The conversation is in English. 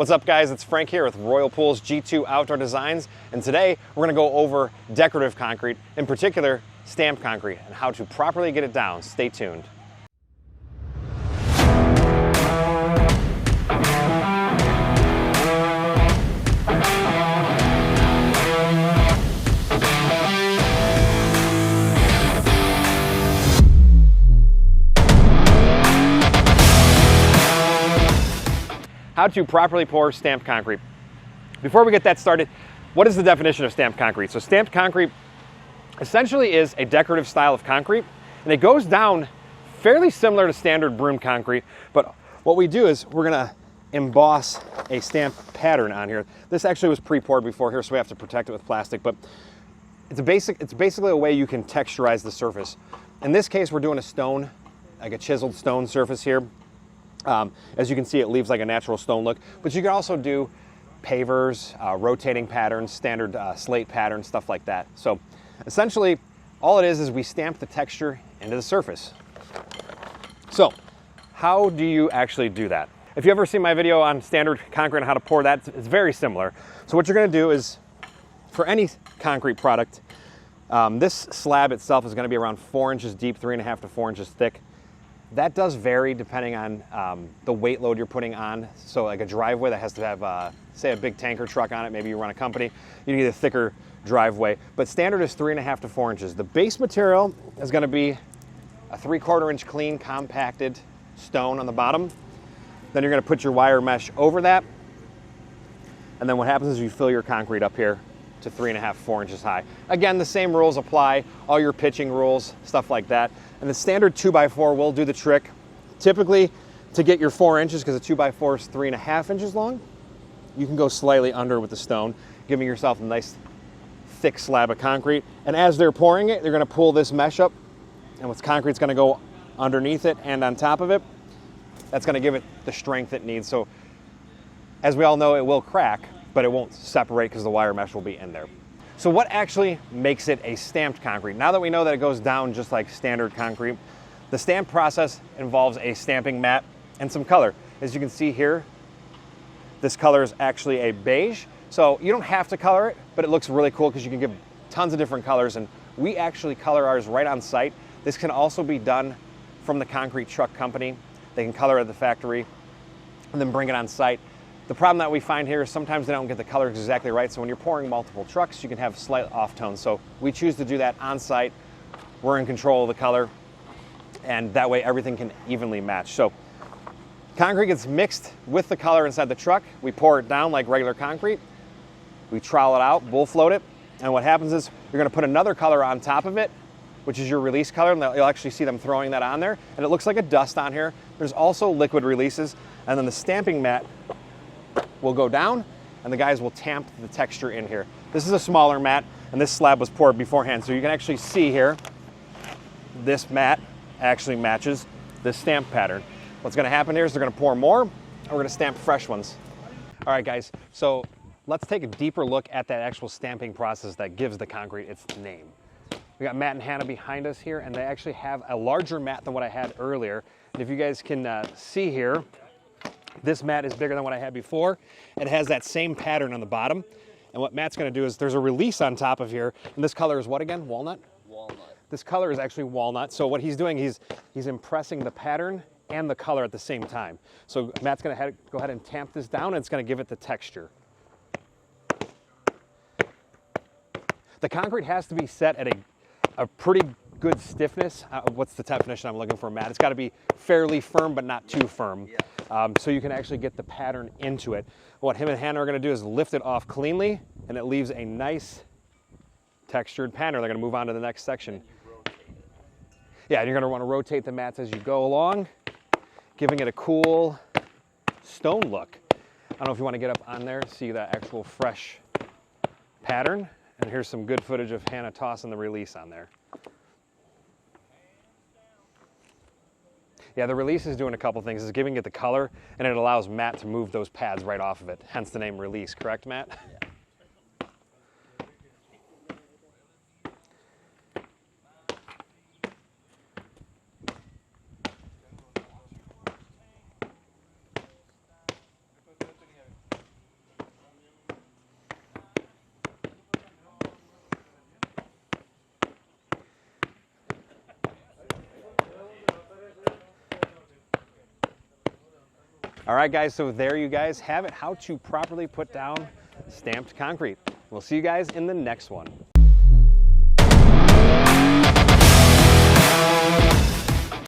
What's up, guys? It's Frank here with Royal Pools G2 Outdoor Designs, and today we're going to go over decorative concrete, in particular stamped concrete, and how to properly get it down. Stay tuned. How to properly pour stamped concrete. Before we get that started, what is the definition of stamped concrete? So stamped concrete essentially is a decorative style of concrete, and it goes down fairly similar to standard broom concrete, but what we do is we're gonna emboss a stamped pattern on here. This actually was pre-poured before here, so we have to protect it with plastic, but it's basically a way you can texturize the surface. In this case, we're doing a stone, like a chiseled stone surface here. As you can see, it leaves like a natural stone look, but you can also do pavers, rotating patterns, standard slate patterns, stuff like that. So essentially, all it is we stamp the texture into the surface. So how do you actually do that? If you ever seen my video on standard concrete and how to pour that, it's very similar. So what you're gonna do is, for any concrete product, this slab itself is gonna be around 4 inches deep, 3.5 to 4 inches thick. That does vary depending on the weight load you're putting on. So like a driveway that has to have, say, a big tanker truck on it, maybe you run a company, you need a thicker driveway. But standard is 3.5 to 4 inches. The base material is gonna be a 3/4 inch clean, compacted stone on the bottom. Then you're gonna put your wire mesh over that. And then what happens is you fill your concrete up here to 3.5, 4 inches high. Again, the same rules apply, all your pitching rules, stuff like that. And the standard 2x4 will do the trick. Typically, to get your 4 inches, because a 2x4 is 3.5 inches long, you can go slightly under with the stone, giving yourself a nice thick slab of concrete. And as they're pouring it, they're gonna pull this mesh up, and what's concrete's gonna go underneath it and on top of it. That's gonna give it the strength it needs. So, as we all know, it will crack, but it won't separate because the wire mesh will be in there. So what actually makes it a stamped concrete? Now that we know that it goes down just like standard concrete, the stamp process involves a stamping mat and some color. As you can see here, this color is actually a beige. So you don't have to color it, but it looks really cool because you can give tons of different colors, and we actually color ours right on site. This can also be done from the concrete truck company. They can color at the factory and then bring it on site. The problem that we find here is sometimes they don't get the colors exactly right, so when you're pouring multiple trucks, you can have slight off tones. So we choose to do that on site. We're in control of the color, and that way everything can evenly match. So concrete gets mixed with the color inside the truck. We pour it down like regular concrete. We trowel it out, bull float it, and what happens is you're gonna put another color on top of it, which is your release color, and you'll actually see them throwing that on there, and it looks like a dust on here. There's also liquid releases, and then the stamping mat will go down, and the guys will tamp the texture in here. This is a smaller mat, and this slab was poured beforehand, so you can actually see here, this mat actually matches this stamp pattern. What's gonna happen here is they're gonna pour more, and we're gonna stamp fresh ones. All right, guys, so let's take a deeper look at that actual stamping process that gives the concrete its name. We got Matt and Hannah behind us here, and they actually have a larger mat than what I had earlier. And if you guys can see here, this mat is bigger than what I had before. It has that same pattern on the bottom. And what Matt's gonna do is there's a release on top of here. And this color is what again? Walnut? Walnut. This color is actually walnut. So what he's doing, he's impressing the pattern and the color at the same time. So Matt's gonna go ahead and tamp this down, and it's gonna give it the texture. The concrete has to be set at a pretty good stiffness. What's the definition I'm looking for, Matt? It's gotta be fairly firm, but not too firm. Yeah. So you can actually get the pattern into it. What him and Hannah are gonna do is lift it off cleanly, and it leaves a nice textured pattern. They're gonna move on to the next section. Yeah, and you're gonna wanna rotate the mats as you go along, giving it a cool stone look. I don't know if you wanna get up on there, see that actual fresh pattern. And here's some good footage of Hannah tossing the release on there. Yeah, the release is doing a couple things. It's giving it the color, and it allows Matt to move those pads right off of it, hence the name release, correct, Matt? Yeah. All right, guys, so there you guys have it, how to properly put down stamped concrete. We'll see you guys in the next one.